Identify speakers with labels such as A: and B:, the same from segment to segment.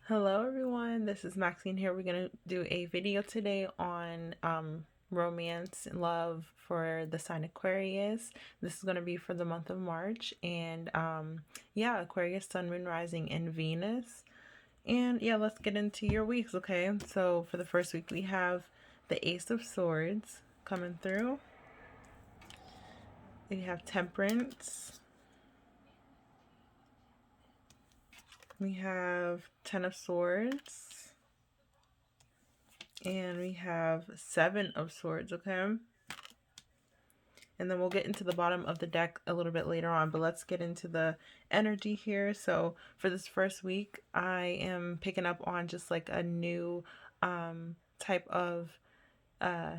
A: Hello everyone, this is Maxine here. We're going to do a video today on romance and love for the sign Aquarius. This is going to be for the month of March and yeah, Aquarius, Sun, Moon, Rising, and Venus. And yeah, let's get into your weeks, okay? So for the first week we have the Ace of Swords coming through. We have Temperance. We have Ten of Swords. And we have Seven of Swords, okay? And then we'll get into the bottom of the deck a little bit later on, but let's get into the energy here. So for this first week, I am picking up on just like a new type of uh,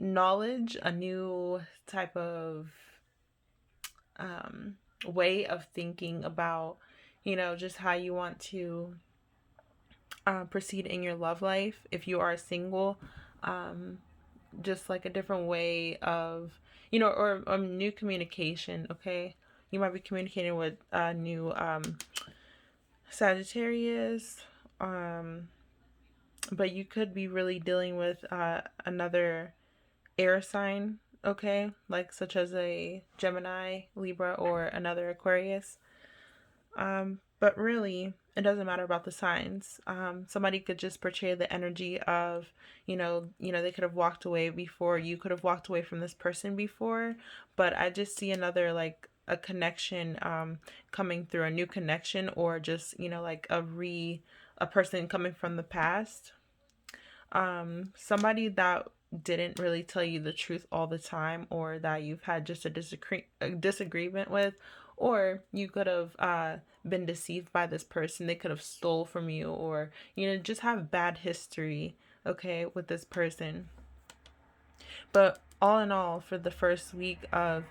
A: knowledge, a new type of way of thinking about, just how you want to proceed in your love life. If you are single, um, just like a different way of, or new communication, okay? You might be communicating with a new Sagittarius, um, but you could be really dealing with another air sign, okay? Like such as a Gemini, Libra, or another Aquarius. But really, it doesn't matter about the signs. Somebody could just portray the energy of, they could have walked away before. You could have walked away from this person before, but I just see another like a connection coming through, a new connection, or just like a person coming from the past. Somebody that didn't really tell you the truth all the time, or that you've had just a disagreement with, or you could have been deceived by this person. They could have stole from you, or just have bad history, okay, with this person. But all in all, for the first week of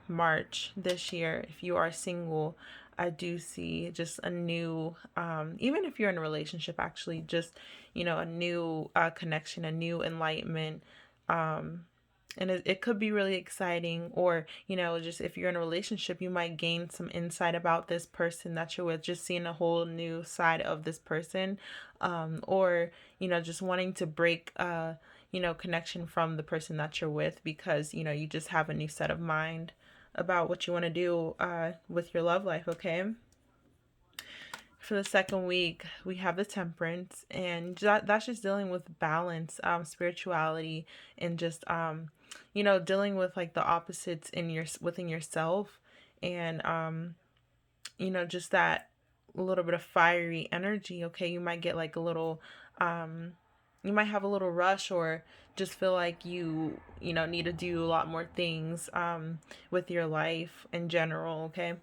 A: March this year, if you are single, I do see just a new, even if you're in a relationship, actually, just, a new connection, a new enlightenment. And it could be really exciting, or just if you're in a relationship, you might gain some insight about this person that you're with, just seeing a whole new side of this person, or just wanting to break connection from the person that you're with, because you just have a new set of mind about what you want to do with your love life, okay? For the second week, we have the Temperance, and that's just dealing with balance, spirituality, and just dealing with like the opposites within yourself, and just that little bit of fiery energy. Okay, you might get like a little, you might have a little rush, or just feel like you need to do a lot more things with your life in general. Okay,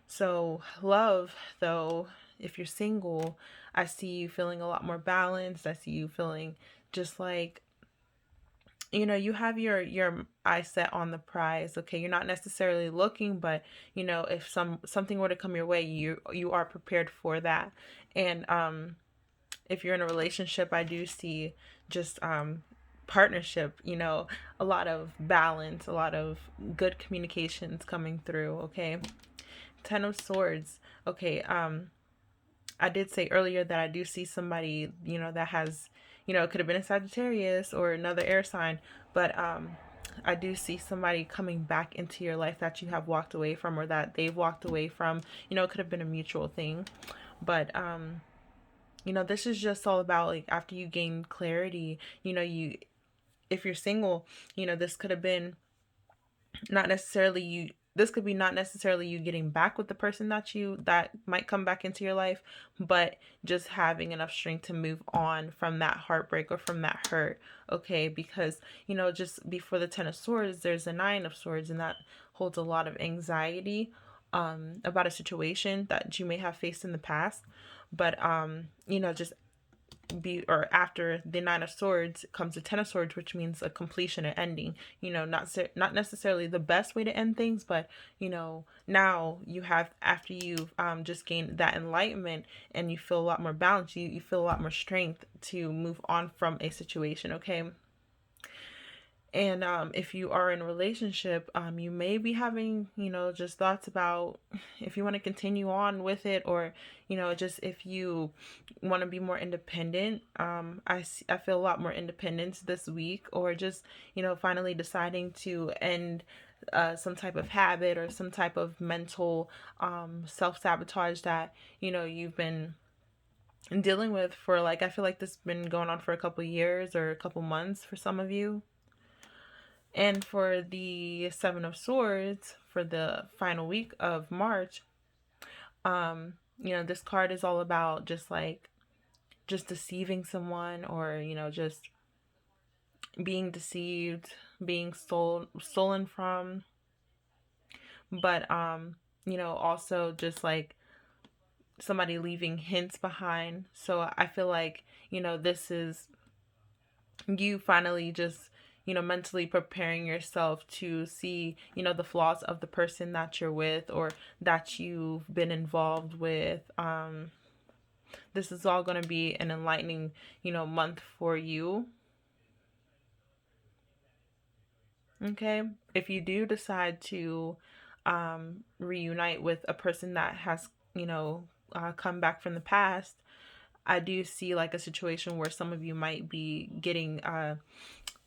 A: so love, though, if you're single, I see you feeling a lot more balanced. I see you feeling just like, you have your eye set on the prize. Okay, you're not necessarily looking, but if something were to come your way, you are prepared for that. And if you're in a relationship, I do see just partnership, a lot of balance, a lot of good communications coming through. Okay, Ten of Swords. Okay, I did say earlier that I do see somebody, that has, it could have been a Sagittarius or another air sign, but I do see somebody coming back into your life that you have walked away from, or that they've walked away from. It could have been a mutual thing, but this is just all about like after you gain clarity, if you're single, this could have been not necessarily you this could be not necessarily you getting back with the person that might come back into your life, but just having enough strength to move on from that heartbreak or from that hurt. Okay, because just before the Ten of Swords, there's the Nine of Swords, and that holds a lot of anxiety about a situation that you may have faced in the past. But just or after the Nine of Swords comes the Ten of Swords, which means a completion, an ending. Not necessarily the best way to end things, but now you have, after you've just gained that enlightenment, and you feel a lot more balanced, you feel a lot more strength to move on from a situation. Okay, And if you are in a relationship, you may be having, just thoughts about if you want to continue on with it, or, just if you want to be more independent. I feel a lot more independence this week, or just, finally deciding to end some type of habit or some type of mental self sabotage that, you've been dealing with for, like, I feel like this has been going on for a couple years or a couple months for some of you. And for the Seven of Swords, for the final week of March, this card is all about just deceiving someone, or, just being deceived, being stolen from. But also just like somebody leaving hints behind. So I feel like, this is you finally just, mentally preparing yourself to see, the flaws of the person that you're with, or that you've been involved with. This is all going to be an enlightening, month for you. Okay. If you do decide to reunite with a person that has, come back from the past, I do see like a situation where some of you might be getting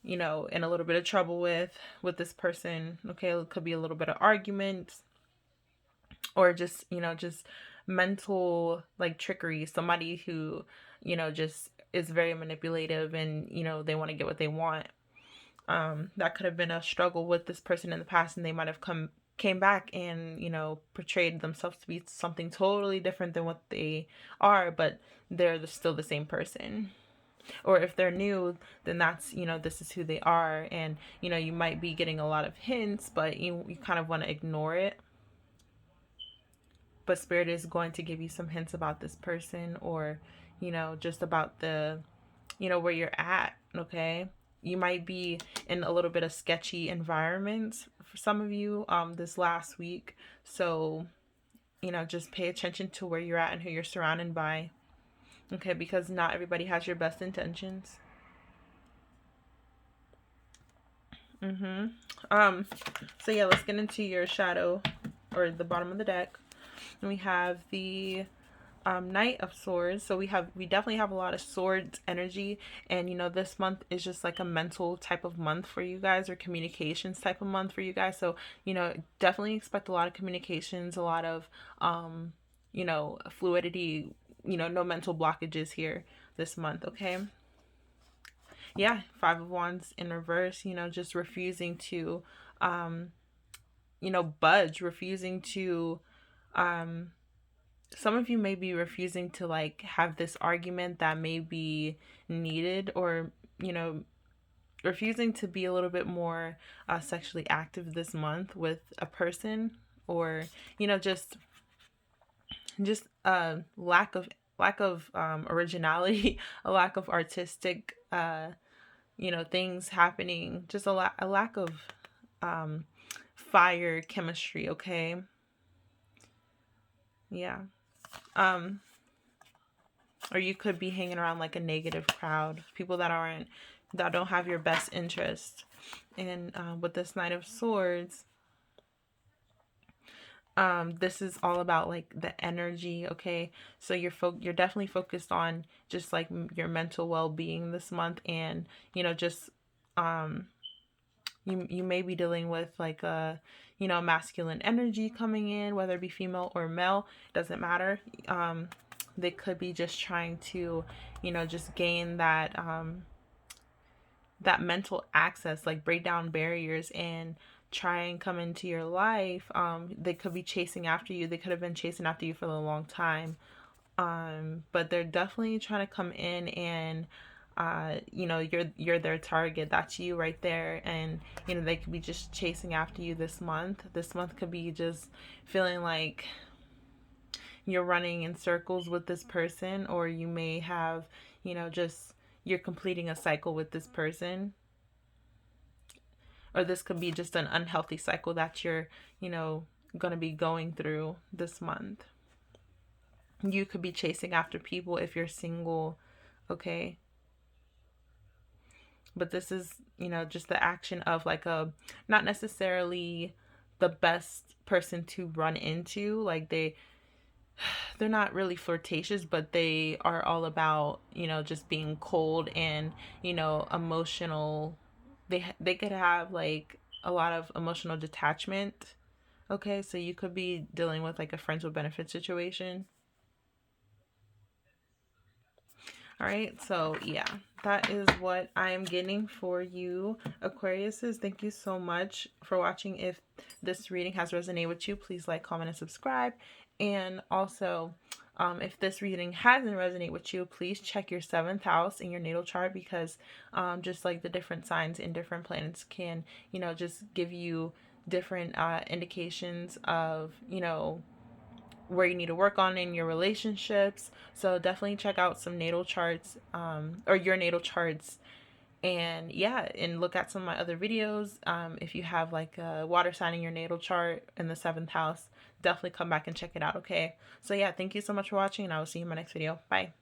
A: in a little bit of trouble with this person. Okay, it could be a little bit of arguments, or just, just mental like trickery. Somebody who, just is very manipulative, and, they want to get what they want. That could have been a struggle with this person in the past, and they might have came back and, portrayed themselves to be something totally different than what they are, but they're still the same person. Or if they're new, then that's, this is who they are. And, you might be getting a lot of hints, but you kind of want to ignore it. But Spirit is going to give you some hints about this person, or, just about the, where you're at. Okay. You might be in a little bit of sketchy environments for some of you this last week. So, just pay attention to where you're at and who you're surrounded by. Okay, because not everybody has your best intentions. So yeah, let's get into your shadow, or the bottom of the deck. And we have the Knight of Swords. So we definitely have a lot of swords energy, and this month is just like a mental type of month for you guys, or communications type of month for you guys. So definitely expect a lot of communications, a lot of fluidity, no mental blockages here this month. Okay. Yeah, Five of Wands in reverse, just refusing to budge, refusing to some of you may be refusing to like have this argument that may be needed, or refusing to be a little bit more sexually active this month with a person, or just lack of originality, a lack of artistic things happening, just a lack of fire chemistry. Okay. Yeah. Or you could be hanging around like a negative crowd, people that don't have your best interest. And with this Knight of Swords, this is all about like the energy. Okay, so you're definitely focused on just like your mental well-being this month, and just you may be dealing with like a masculine energy coming in, whether it be female or male, doesn't matter. They could be just trying to just gain that mental access, like break down barriers and try and come into your life. They could be chasing after you. They could have been chasing after you for a long time. But they're definitely trying to come in, and you're their target. That's you right there. And they could be just chasing after you this month. This month could be just feeling like you're running in circles with this person, or you may have just you're completing a cycle with this person, or this could be just an unhealthy cycle that you're going to be going through this month. You could be chasing after people if you're single. Okay. but this is, just the action of like a, not necessarily the best person to run into. Like they're not really flirtatious, but they are all about, just being cold and, emotional. They could have like a lot of emotional detachment. Okay, so you could be dealing with like a friends with benefit situation. All right, so yeah, that is what I am getting for you, Aquariuses. Thank you so much for watching. If this reading has resonated with you, please like, comment, and subscribe. And also, if this reading hasn't resonated with you, please check your seventh house in your natal chart, because just like the different signs and different planets can, just give you different indications of, where you need to work on in your relationships. So definitely check out some natal charts, or your natal charts. And yeah, and look at some of my other videos. If you have like a water sign in your natal chart in the seventh house, definitely come back and check it out. Okay. So yeah, thank you so much for watching, and I will see you in my next video. Bye.